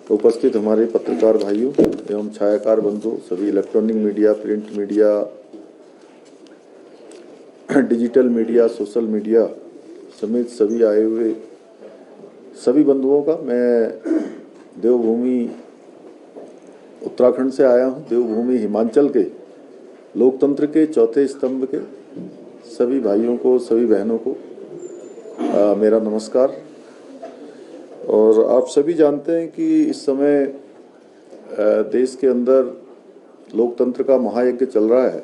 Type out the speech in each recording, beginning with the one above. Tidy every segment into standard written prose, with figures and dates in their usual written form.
उपस्थित हमारे पत्रकार भाइयों एवं छायाकार बंधु, सभी electronic media, print media, digital media, social media समेत सभी आए हुए सभी बंधुओं का मैं देवभूमि उत्तराखंड से आया हूं। देवभूमि हिमाचल के लोकतंत्र के चौथे स्तंभ के सभी भाइयों को, सभी बहनों को मेरा नमस्कार। और आप सभी जानते हैं कि इस समय देश के अंदर लोकतंत्र का महायज्ञ चल रहा है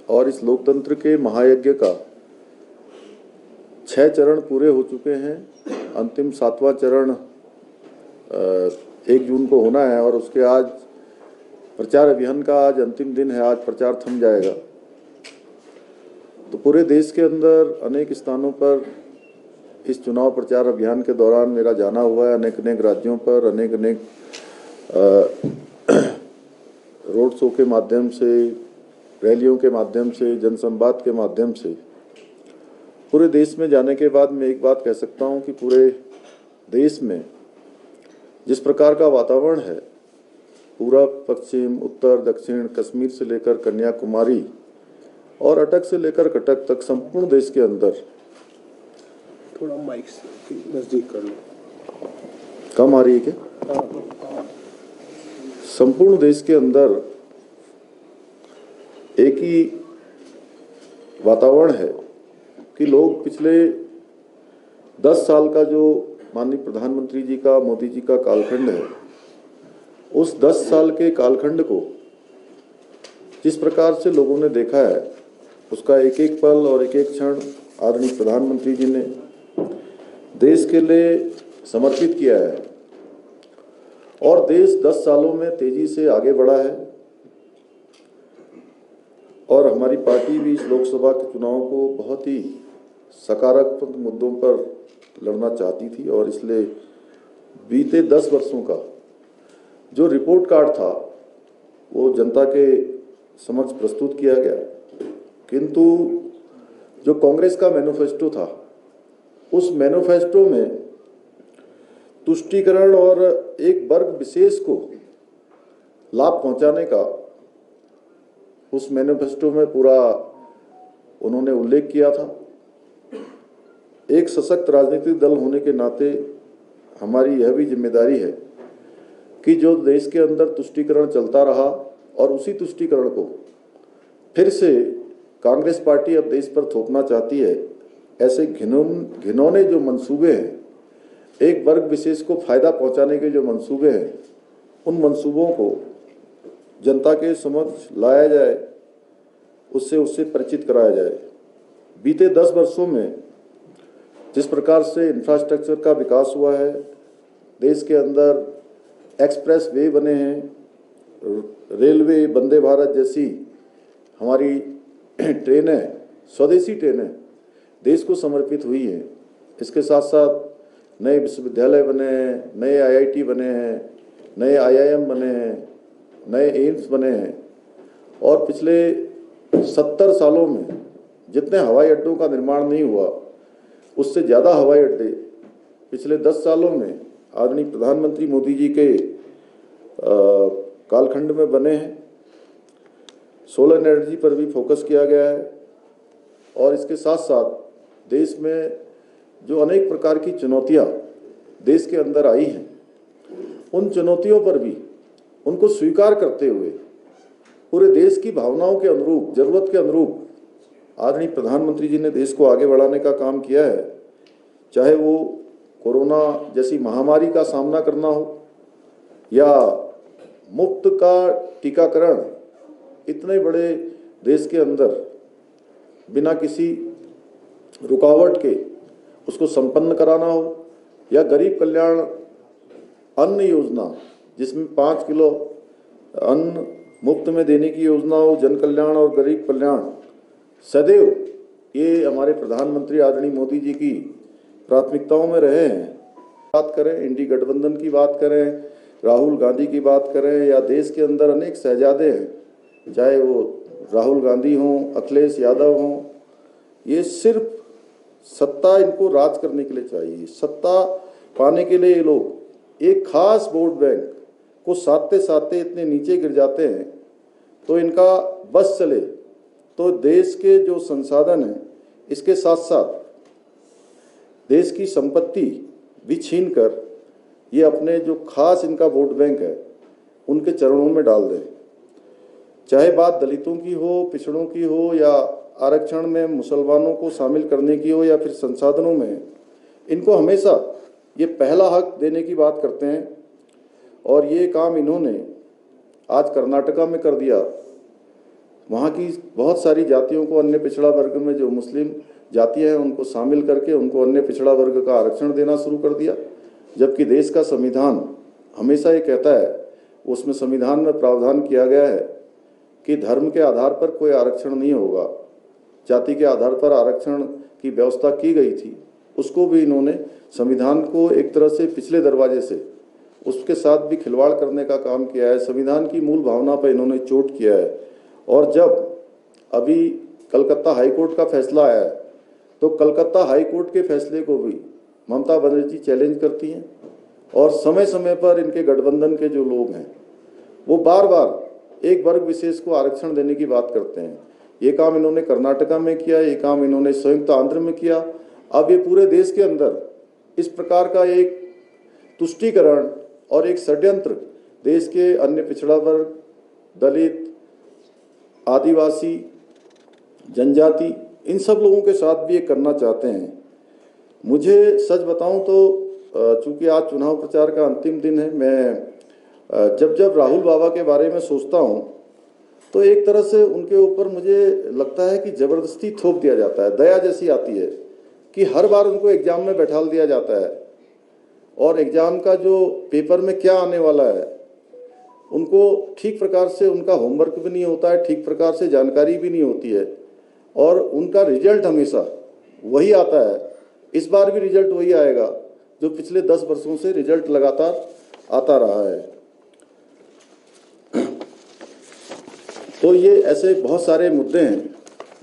और इस लोकतंत्र के महायज्ञ का 6 चरण पूरे हो चुके हैं। अंतिम 7वां चरण 1 जून को होना है और उसके आज प्रचार अभियान का आज अंतिम दिन है। आज प्रचार थम जाएगा। तो पूरे देश के अंदर अनेक स्थानों पर इस चुनाव प्रचार अभियान के दौरान मेरा जाना हुआ है। अनेक अनेक राज्यों पर अनेक अनेक रोड शो के माध्यम से, रैलियों के माध्यम से, जनसंवाद के माध्यम से पूरे देश में जाने के बाद मैं एक बात कह सकता हूं कि पूरे देश में जिस प्रकार का वातावरण है, पूरब, पश्चिम, उत्तर, दक्षिण, कश्मीर से लेकर कन्याकुमारी और अटक से लेकर कटक तक संपूर्ण देश के अंदर, थोड़ा माइक से नजदीक कर लो, कम आ रही है क्या? संपूर्ण देश के अंदर एक ही वातावरण है कि लोग पिछले 10 साल का जो माननीय प्रधानमंत्री जी का, मोदी जी का कालखंड है, उस 10 साल के कालखंड को जिस प्रकार से लोगों ने देखा है, उसका एक एक पल और एक एक क्षण आदरणीय प्रधानमंत्री जी ने देश के लिए समर्पित किया है और देश 10 सालों में तेजी से आगे बढ़ा है। और हमारी पार्टी भी इस लोकसभा के चुनाव को बहुत ही सकारात्मक मुद्दों पर लड़ना चाहती थी और इसलिए बीते 10 वर्षों का जो रिपोर्ट कार्ड था वो जनता के समक्ष प्रस्तुत किया गया। किंतु जो कांग्रेस का मैनिफेस्टो था, उस मैनिफेस्टो में तुष्टीकरण और एक वर्ग विशेष को लाभ पहुंचाने का उस मैनिफेस्टो में पूरा उन्होंने उल्लेख किया था। एक सशक्त राजनीतिक दल होने के नाते हमारी यह भी जिम्मेदारी है कि जो देश के अंदर तुष्टीकरण चलता रहा और उसी तुष्टीकरण को फिर से कांग्रेस पार्टी अब देश पर थोपना चाहती है, ऐसे घिनौने जो मंसूबे हैं, एक वर्ग विशेष को फायदा पहुंचाने के जो मंसूबे हैं, उन मंसूबों को जनता के समक्ष लाया जाए, उससे परिचित कराया जाए। बीते 10 वर्षों में जिस प्रकार से इंफ्रास्ट्रक्चर का विकास हुआ है, देश के अंदर एक्सप्रेस वे बने हैं, रेलवे, वंदे भारत जैसी हमारी ट्रेनें, स्वदेशी ट्रेनें देश को समर्पित हुई हैं। इसके साथ साथ नए विश्वविद्यालय बने हैं, नए IIT बने हैं, नए IIM बने हैं, नए एम्स बने हैं और पिछले 70 सालों में जितने हवाई अड्डों का निर्माण नहीं हुआ, उससे ज़्यादा हवाई अड्डे पिछले 10 सालों में आदरणीय प्रधानमंत्री मोदी जी के कालखंड में बने हैं। सोलर एनर्जी पर भी फोकस किया गया है और इसके साथ साथ देश में जो अनेक प्रकार की चुनौतियां देश के अंदर आई हैं, उन चुनौतियों पर भी उनको स्वीकार करते हुए पूरे देश की भावनाओं के अनुरूप, जरूरत के अनुरूप आदरणीय प्रधानमंत्री जी ने देश को आगे बढ़ाने का काम किया है। चाहे वो कोरोना जैसी महामारी का सामना करना हो या मुफ्त का टीकाकरण इतने बड़े देश के अंदर बिना किसी रुकावट के उसको संपन्न कराना हो, या गरीब कल्याण अन्न योजना जिसमें 5 किलो अन्न मुफ्त में देने की योजना हो, जन कल्याण और गरीब कल्याण सदैव ये हमारे प्रधानमंत्री आदरणीय मोदी जी की प्राथमिकताओं में रहे हैं। बात करें इंडी गठबंधन की, बात करें राहुल गांधी की, बात करें या देश के अंदर अनेक शहजादे हैं, चाहे वो राहुल गांधी हों, अखिलेश यादव हों, ये सिर्फ सत्ता इनको राज करने के लिए चाहिए। सत्ता पाने के लिए ये लोग एक खास वोट बैंक को साधते साधते इतने नीचे गिर जाते हैं, तो इनका बस चले तो देश के जो संसाधन हैं इसके साथ साथ देश की संपत्ति भी छीन कर ये अपने जो खास इनका वोट बैंक है उनके चरणों में डाल दें। चाहे बात दलितों की हो, पिछड़ों की हो, या आरक्षण में मुसलमानों को शामिल करने की हो, या फिर संसाधनों में, इनको हमेशा ये पहला हक देने की बात करते हैं। और ये काम इन्होंने आज कर्नाटका में कर दिया। वहाँ की बहुत सारी जातियों को, अन्य पिछड़ा वर्ग में जो मुस्लिम जातियाँ हैं उनको शामिल करके उनको अन्य पिछड़ा वर्ग का आरक्षण देना शुरू कर दिया, जबकि देश का संविधान हमेशा ये कहता है, उसमें संविधान में प्रावधान किया गया है कि धर्म के आधार पर कोई आरक्षण नहीं होगा। जाति के आधार पर आरक्षण की व्यवस्था की गई थी, उसको भी इन्होंने संविधान को एक तरह से पिछले दरवाजे से उसके साथ भी खिलवाड़ करने का काम किया है। संविधान की मूल भावना पर इन्होंने चोट किया है। और जब अभी कलकत्ता हाईकोर्ट का फैसला आया है, तो कलकत्ता हाईकोर्ट के फैसले को भी ममता बनर्जी चैलेंज करती हैं, और समय समय पर इनके गठबंधन के जो लोग हैं वो बार बार एक वर्ग विशेष को आरक्षण देने की बात करते हैं। ये काम इन्होंने कर्नाटका में किया, ये काम इन्होंने संयुक्त आंध्र में किया। अब ये पूरे देश के अंदर इस प्रकार का एक तुष्टीकरण और एक षड्यंत्र देश के अन्य पिछड़ा वर्ग, दलित, आदिवासी, जनजाति, इन सब लोगों के साथ भी ये करना चाहते हैं। मुझे सच बताऊं तो चूंकि आज चुनाव प्रचार का अंतिम दिन है, मैं जब राहुल बाबा के बारे में सोचता हूं तो एक तरह से उनके ऊपर मुझे लगता है कि ज़बरदस्ती थोप दिया जाता है। दया जैसी आती है कि हर बार उनको एग्जाम में बैठा दिया जाता है, और एग्जाम का जो पेपर में क्या आने वाला है उनको ठीक प्रकार से उनका होमवर्क भी नहीं होता है, ठीक प्रकार से जानकारी भी नहीं होती है, और उनका रिजल्ट हमेशा वही आता है। इस बार भी रिजल्ट वही आएगा जो पिछले 10 वर्षों से रिजल्ट लगातार आता रहा है। तो ये ऐसे बहुत सारे मुद्दे हैं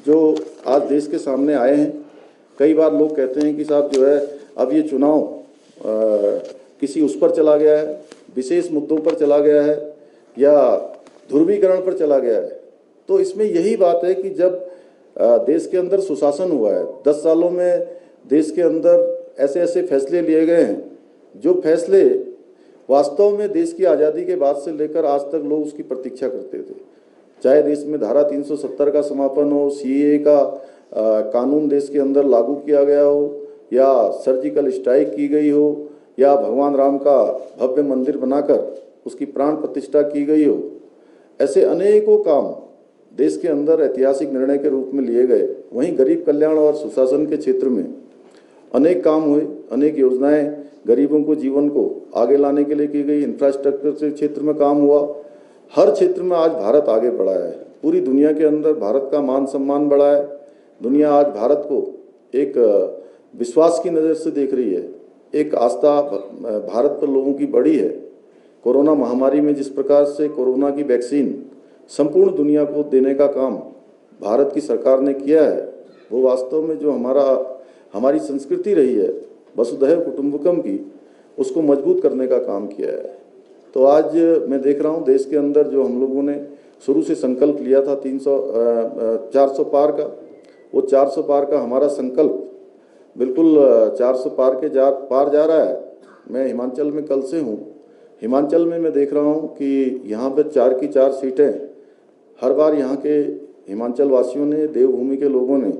जो आज देश के सामने आए हैं। कई बार लोग कहते हैं कि साहब जो है अब ये चुनाव किसी उस पर चला गया है, विशेष मुद्दों पर चला गया है, या ध्रुवीकरण पर चला गया है। तो इसमें यही बात है कि जब देश के अंदर सुशासन हुआ है, 10 सालों में देश के अंदर ऐसे ऐसे फैसले लिए गए हैं जो फैसले वास्तव में देश की आज़ादी के बाद से लेकर आज तक लोग उसकी प्रतीक्षा करते थे। चाहे देश में धारा 370 का समापन हो, सीएए का कानून देश के अंदर लागू किया गया हो, या सर्जिकल स्ट्राइक की गई हो, या भगवान राम का भव्य मंदिर बनाकर उसकी प्राण प्रतिष्ठा की गई हो, ऐसे अनेकों काम देश के अंदर ऐतिहासिक निर्णय के रूप में लिए गए। वहीं गरीब कल्याण और सुशासन के क्षेत्र में अनेक काम हुए, अनेक योजनाएं गरीबों को जीवन को आगे लाने के लिए की गई। इंफ्रास्ट्रक्चर के क्षेत्र में काम हुआ। हर क्षेत्र में आज भारत आगे बढ़ा है। पूरी दुनिया के अंदर भारत का मान सम्मान बढ़ा है। दुनिया आज भारत को एक विश्वास की नज़र से देख रही है। एक आस्था भारत पर लोगों की बढ़ी है। कोरोना महामारी में जिस प्रकार से कोरोना की वैक्सीन संपूर्ण दुनिया को देने का काम भारत की सरकार ने किया है, वो वास्तव में जो हमारी संस्कृति रही है वसुधैव कुटुंबकम की, उसको मजबूत करने का काम किया है। तो आज मैं देख रहा हूँ देश के अंदर जो हम लोगों ने शुरू से संकल्प लिया था 400 पार का, वो 400 पार का हमारा संकल्प बिल्कुल 400 पार जा रहा है। मैं हिमाचल में कल से हूँ। हिमाचल में मैं देख रहा हूँ कि यहाँ पर 4 की 4 सीटें हर बार यहाँ के हिमाचल वासियों ने, देवभूमि के लोगों ने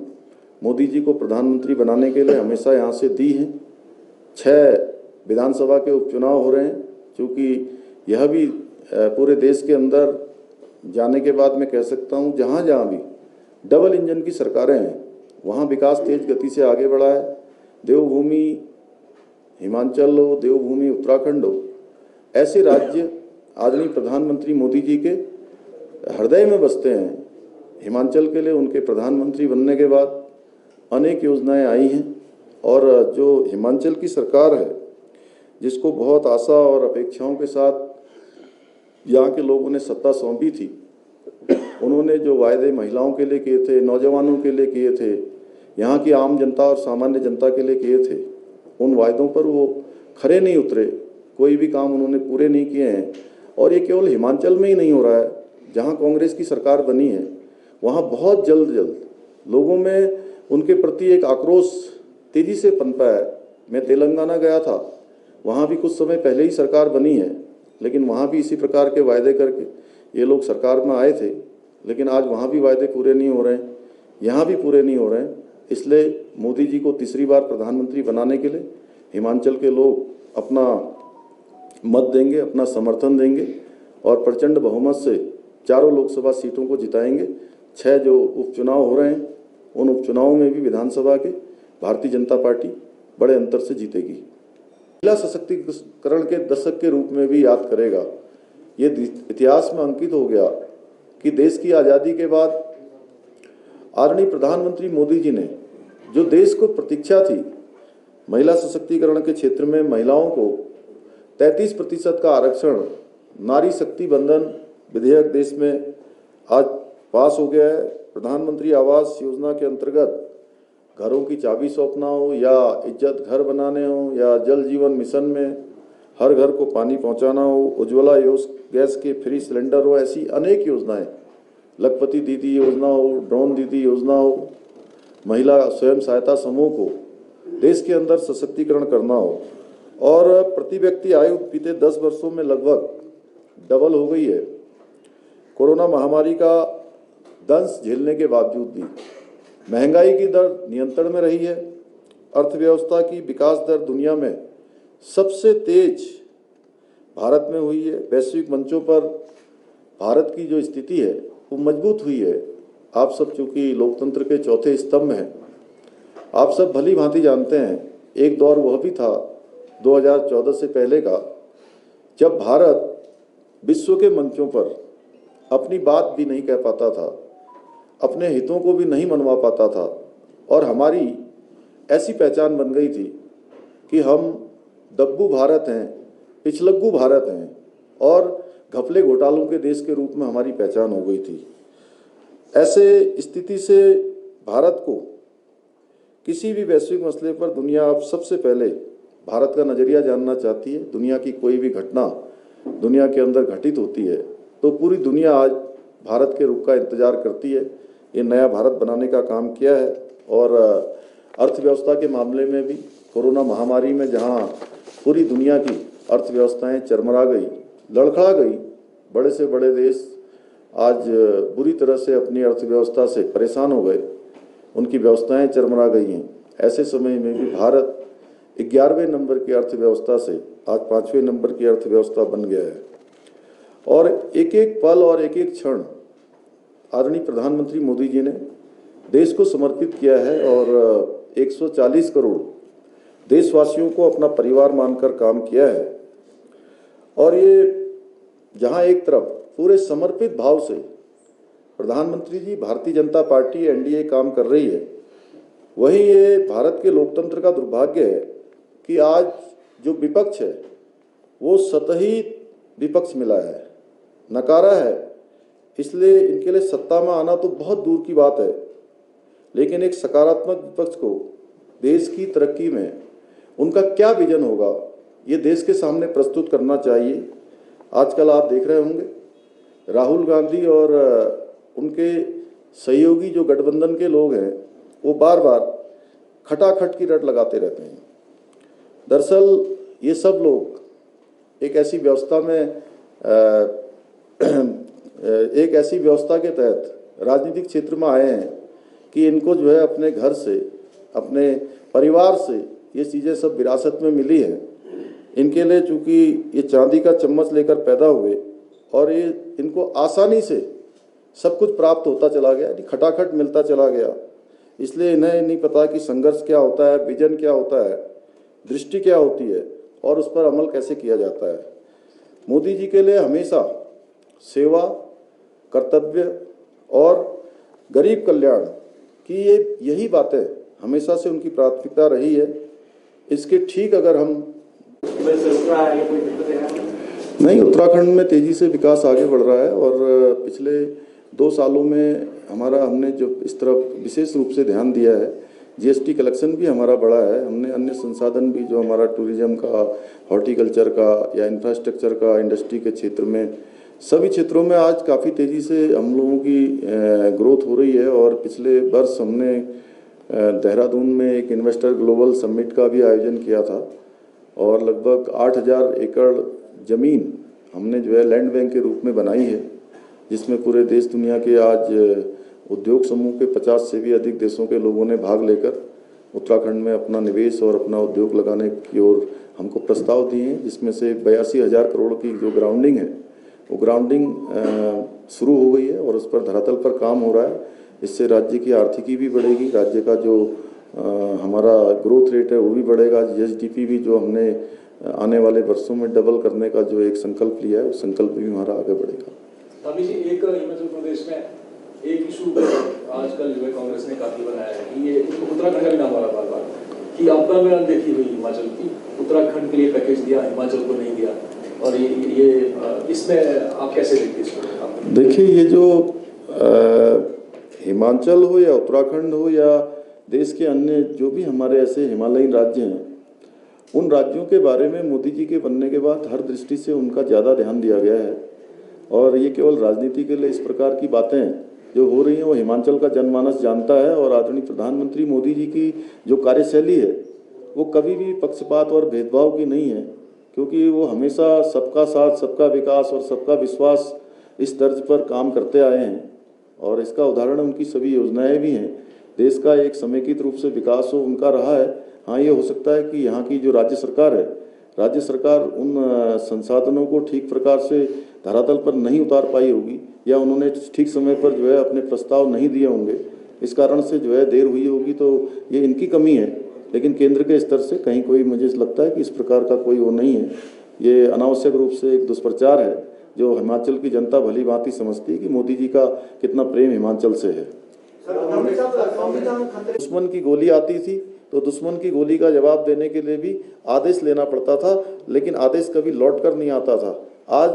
मोदी जी को प्रधानमंत्री बनाने के लिए हमेशा यहाँ से दी हैं। 6 विधानसभा के उपचुनाव हो रहे हैं। क्योंकि यह भी पूरे देश के अंदर जाने के बाद मैं कह सकता हूँ जहाँ जहाँ भी डबल इंजन की सरकारें हैं वहाँ विकास तेज गति से आगे बढ़ा है। देवभूमि हिमाचल हो, देवभूमि उत्तराखंड हो, ऐसे राज्य आदरणीय प्रधानमंत्री मोदी जी के हृदय में बसते हैं। हिमाचल के लिए उनके प्रधानमंत्री बनने के बाद अनेक योजनाएं आई हैं, और जो हिमाचल की सरकार है जिसको बहुत आशा और अपेक्षाओं के साथ यहाँ के लोगों ने सत्ता सौंपी थी, उन्होंने जो वायदे महिलाओं के लिए किए थे, नौजवानों के लिए किए थे, यहाँ की आम जनता और सामान्य जनता के लिए किए थे, उन वायदों पर वो खरे नहीं उतरे। कोई भी काम उन्होंने पूरे नहीं किए हैं। और ये केवल हिमाचल में ही नहीं हो रहा है, जहाँ कांग्रेस की सरकार बनी है वहाँ बहुत जल्द लोगों में उनके प्रति एक आक्रोश तेजी से पनपा है। मैं तेलंगाना गया था, वहाँ भी कुछ समय पहले ही सरकार बनी है, लेकिन वहाँ भी इसी प्रकार के वायदे करके ये लोग सरकार में आए थे, लेकिन आज वहाँ भी वायदे पूरे नहीं हो रहे हैं, यहाँ भी पूरे नहीं हो रहे हैं। इसलिए मोदी जी को तीसरी बार प्रधानमंत्री बनाने के लिए हिमाचल के लोग अपना मत देंगे, अपना समर्थन देंगे और प्रचंड बहुमत से चारों लोकसभा सीटों को जिताएंगे। 6 जो उपचुनाव हो रहे हैं उन उपचुनावों में भी विधानसभा के भारतीय जनता पार्टी बड़े अंतर से जीतेगी। महिला सशक्तिकरण के दशक के रूप में भी याद करेगा। ये इतिहास में अंकित हो गया कि देश की आज़ादी के बाद आदरणीय प्रधानमंत्री मोदी जी ने जो देश को प्रतीक्षा थी, महिला सशक्तिकरण के क्षेत्र में महिलाओं को 33% का आरक्षण, नारी शक्ति बंधन विधेयक देश में आज पास हो गया है। प्रधानमंत्री आवास योजना के अंतर्गत घरों की चाबी सौंपना हो या इज्जत घर बनाने हो या जल जीवन मिशन में हर घर को पानी पहुंचाना हो, उज्ज्वला गैस के फ्री सिलेंडर हो, ऐसी अनेक योजनाएं, लखपति दीदी योजना हो, ड्रोन दीदी योजना हो, महिला स्वयं सहायता समूह को देश के अंदर सशक्तिकरण करना हो और प्रति व्यक्ति आयु बीते 10 वर्षों में लगभग डबल हो गई है। कोरोना महामारी का दंश झेलने के बावजूद भी महंगाई की दर नियंत्रण में रही है। अर्थव्यवस्था की विकास दर दुनिया में सबसे तेज भारत में हुई है। वैश्विक मंचों पर भारत की जो स्थिति है वो मजबूत हुई है। आप सब चूंकि लोकतंत्र के चौथे स्तंभ हैं, आप सब भली भांति जानते हैं, एक दौर वह भी था 2014 से पहले का, जब भारत विश्व के मंचों पर अपनी बात भी नहीं कह पाता था, अपने हितों को भी नहीं मनवा पाता था और हमारी ऐसी पहचान बन गई थी कि हम दब्बू भारत हैं, पिछलग्गू भारत हैं और घपले घोटालों के देश के रूप में हमारी पहचान हो गई थी। ऐसे स्थिति से भारत को किसी भी वैश्विक मसले पर दुनिया अब सबसे पहले भारत का नज़रिया जानना चाहती है। दुनिया की कोई भी घटना दुनिया के अंदर घटित होती है तो पूरी दुनिया आज भारत के रुख का इंतजार करती है। ये नया भारत बनाने का काम किया है और अर्थव्यवस्था के मामले में भी कोरोना महामारी में जहां पूरी दुनिया की अर्थव्यवस्थाएं चरमरा गई, लड़खड़ा गई, बड़े से बड़े देश आज बुरी तरह से अपनी अर्थव्यवस्था से परेशान हो गए, उनकी व्यवस्थाएं चरमरा गई हैं। ऐसे समय में भी भारत 11वें नंबर की अर्थव्यवस्था से आज 5वें नंबर की अर्थव्यवस्था बन गया है और एक एक पल और एक एक क्षण आदरणीय प्रधानमंत्री मोदी जी ने देश को समर्पित किया है और 140 करोड़ देशवासियों को अपना परिवार मानकर काम किया है। और ये जहां एक तरफ पूरे समर्पित भाव से प्रधानमंत्री जी, भारतीय जनता पार्टी, एनडीए काम कर रही है, वहीं ये भारत के लोकतंत्र का दुर्भाग्य है कि आज जो विपक्ष है वो सतही विपक्ष मिला है, नकारा है। इसलिए इनके लिए सत्ता में आना तो बहुत दूर की बात है, लेकिन एक सकारात्मक विपक्ष को देश की तरक्की में उनका क्या विजन होगा ये देश के सामने प्रस्तुत करना चाहिए। आजकल आप देख रहे होंगे राहुल गांधी और उनके सहयोगी जो गठबंधन के लोग हैं वो बार बार खटाखट की रट लगाते रहते हैं। दरअसल ये सब लोग एक ऐसी व्यवस्था में एक ऐसी व्यवस्था के तहत राजनीतिक क्षेत्र में आए हैं कि इनको जो है अपने घर से, अपने परिवार से ये चीज़ें सब विरासत में मिली है। इनके लिए चूँकि ये चांदी का चम्मच लेकर पैदा हुए और ये इनको आसानी से सब कुछ प्राप्त होता चला गया, खटाखट मिलता चला गया, इसलिए इन्हें नहीं पता कि संघर्ष क्या होता है, विजन क्या होता है, दृष्टि क्या होती है और उस पर अमल कैसे किया जाता है। मोदी जी के लिए हमेशा सेवा, कर्तव्य और गरीब कल्याण की यही बातें हमेशा से उनकी प्राथमिकता रही है। इसके ठीक अगर हम नहीं, उत्तराखंड में तेजी से विकास आगे बढ़ रहा है और पिछले 2 सालों में हमने जो इस तरफ विशेष रूप से ध्यान दिया है, जीएसटी कलेक्शन भी हमारा बड़ा है। हमने अन्य संसाधन भी जो हमारा टूरिज्म का, हॉर्टिकल्चर का या इंफ्रास्ट्रक्चर का, इंडस्ट्री के क्षेत्र में, सभी क्षेत्रों में आज काफ़ी तेज़ी से हम लोगों की ग्रोथ हो रही है। और पिछले वर्ष हमने देहरादून में एक इन्वेस्टर ग्लोबल समिट का भी आयोजन किया था और लगभग 8,000 एकड़ ज़मीन हमने जो है लैंड बैंक के रूप में बनाई है, जिसमें पूरे देश दुनिया के आज उद्योग समूह के 50 से भी अधिक देशों के लोगों ने भाग लेकर उत्तराखंड में अपना निवेश और अपना उद्योग लगाने की ओर हमको प्रस्ताव दिए हैं, जिसमें से 82,000 करोड़ की जो ग्राउंडिंग है वो ग्राउंडिंग शुरू हो गई है और उस पर धरातल पर काम हो रहा है। इससे राज्य की आर्थिकी भी बढ़ेगी, राज्य का जो हमारा ग्रोथ रेट है वो भी बढ़ेगा। जीएसडीपी भी जो हमने आने वाले वर्षों में डबल करने का जो एक संकल्प लिया है, उस संकल्प भी हमारा आगे बढ़ेगा। अभी जी एक हिमाचल प्रदेश में एक इशू आजकल जो है कांग्रेस ने काफी बनाया है कि ये उत्तराखंड का भी नाम आ रहा बार कि आपदा में अनदेखी हुई हिमाचल की, उत्तराखंड के लिए पैकेज दिया, हिमाचल को नहीं दिया। और ये इसमें आप कैसे देखते हैं इसको? देखिए, ये जो हिमाचल हो या उत्तराखंड हो या देश के अन्य जो भी हमारे ऐसे हिमालयी राज्य हैं, उन राज्यों के बारे में मोदी जी के बनने के बाद हर दृष्टि से उनका ज़्यादा ध्यान दिया गया है। और ये केवल राजनीति के लिए इस प्रकार की बातें जो हो रही हैं वो हिमाचल का जनमानस जानता है। और आदरणीय प्रधानमंत्री मोदी जी की जो कार्यशैली है वो कभी भी पक्षपात और भेदभाव की नहीं है, क्योंकि वो हमेशा सबका साथ, सबका विकास और सबका विश्वास इस तर्ज पर काम करते आए हैं। और इसका उदाहरण उनकी सभी योजनाएं भी हैं। देश का एक समेकित रूप से विकास हो उनका रहा है। हाँ, ये हो सकता है कि यहाँ की जो राज्य सरकार है, राज्य सरकार उन संसाधनों को ठीक प्रकार से धरातल पर नहीं उतार पाई होगी या उन्होंने ठीक समय पर जो है अपने प्रस्ताव नहीं दिए होंगे, इस कारण से जो है देर हुई होगी, तो ये इनकी कमी है। लेकिन केंद्र के स्तर से कहीं कोई, मुझे लगता है कि इस प्रकार का कोई वो नहीं है। ये अनावश्यक रूप से एक दुष्प्रचार है जो हिमाचल की जनता भली भांति समझती है कि मोदी जी का कितना प्रेम हिमाचल से है। दुश्मन की गोली आती थी तो दुश्मन की गोली का जवाब देने के लिए भी आदेश लेना पड़ता था, लेकिन आदेश कभी लौट कर नहीं आता था। आज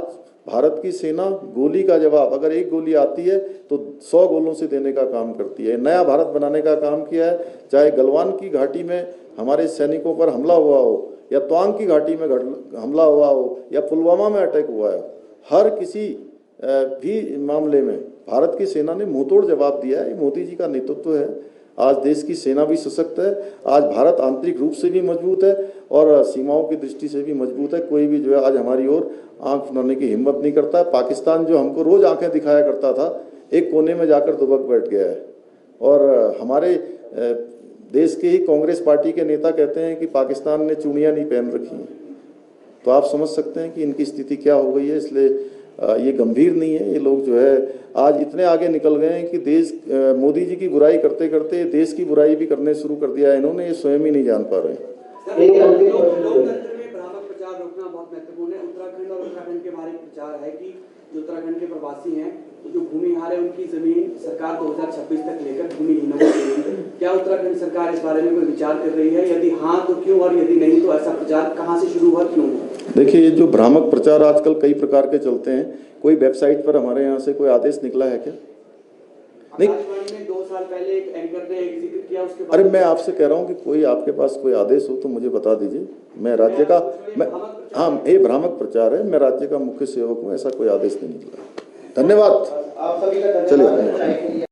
भारत की सेना गोली का जवाब, अगर एक गोली आती है तो 100 गोलों से देने का काम करती है। नया भारत बनाने का काम किया है। चाहे गलवान की घाटी में हमारे सैनिकों पर हमला हुआ हो, या तवांग की घाटी में हमला हुआ हो, या पुलवामा में अटैक हुआ है, हर किसी भी मामले में भारत की सेना ने मुंहतोड़ जवाब दिया है। मोदी जी का नेतृत्व है। आज देश की सेना भी सशक्त है। आज भारत आंतरिक रूप से भी मजबूत है और सीमाओं की दृष्टि से भी मजबूत है। कोई भी जो है आज हमारी ओर आंख उठाने की हिम्मत नहीं करता है। पाकिस्तान जो हमको रोज आंखें दिखाया करता था, एक कोने में जाकर दुबक बैठ गया है। और हमारे देश के ही कांग्रेस पार्टी के नेता कहते हैं कि पाकिस्तान ने चूड़ियाँ नहीं पहन रखी हैं। तो आप समझ सकते हैं कि इनकी स्थिति क्या हो गई है। इसलिए ये गंभीर नहीं है। ये लोग जो है आज इतने आगे निकल गए हैं कि देश मोदी जी की बुराई करते करते देश की बुराई भी करने शुरू कर दिया है इन्होंने। ये स्वयं ही नहीं जान पा रहे हैं। लोकतंत्र में भ्रामक प्रचार रोकना बहुत महत्वपूर्ण है। उत्तराखंड और उत्तराखंड के बारे में प्रचार है कि जो उत्तराखंड के प्रवासी हैं, जो भूमिहार है, उनकी जमीन सरकार 2026 तक लेकर भूमिहीनों को देगी। क्या उत्तराखंड सरकार इस बारे में कोई विचार कर रही है? यदि हाँ तो क्यों, और यदि नहीं तो ऐसा प्रचार कहाँ से शुरू हुआ, क्यों? देखिए, ये जो भ्रामक प्रचार आजकल कई प्रकार के चलते हैं, कोई वेबसाइट पर हमारे यहाँ से कोई आदेश निकला है क्या? नहीं, में 2 साल पहले एक एंकर ने एक जिक्र किया, उसके अरे मैं आपसे कह रहा हूँ कि कोई आपके पास कोई आदेश हो तो मुझे बता दीजिए। मैं राज्य का, मैं, हाँ, ये भ्रामक प्रचार है। मैं राज्य का मुख्य सेवक हूँ, ऐसा कोई आदेश नहीं निकला। धन्यवाद। आप सभी का चलिए।